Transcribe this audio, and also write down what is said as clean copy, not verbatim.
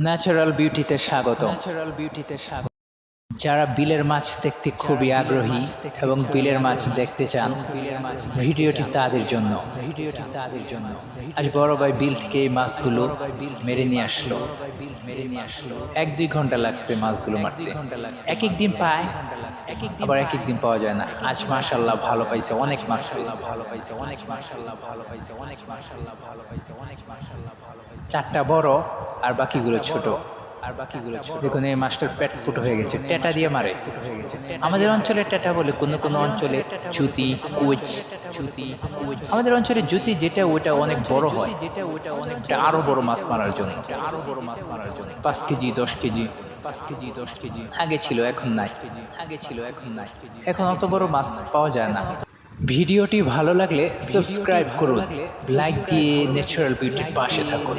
Natural বিউটিতে স্বাগত। যারা বিলের মাছ দেখতে খুবই আগ্রহী এবং বিলের মাছ দেখতে চান, ভিডিওটি তাদের জন্য। আজ বড় ভাই বিল থেকে এই মাছগুলো মেরে নিয়ে আসলো। 1-2 ঘন্টা লাগছে মাছগুলো মারতে। এক এক দিন পায়, আবার এক এক দিন পাওয়া যায় না। আজ মাশাআল্লাহ ভালো পাইছে, অনেক মাছ পাইছে। 4টা বড় আর বাকিগুলো ছোট। দেখুন এই মাছটার পেট ফুটো হয়ে গেছে, টেটা দিয়ে মারে। আমাদের অঞ্চলে টেটা বলে, কোনো অঞ্চলে জুতি, কুচ। আমাদের অঞ্চলে জুতি যেটা, ওটা অনেক বড় হয়, ওটা আরো বড় মাছ মারার জন্য। 5 কেজি 10 কেজি আগে ছিল, এখন নাই। এখন অত বড় মাছ পাওয়া যায় না। ভিডিওটি ভালো লাগলে সাবস্ক্রাইব করুন, লাইক দিয়ে ন্যাচারাল বিউটির পাশে থাকুন।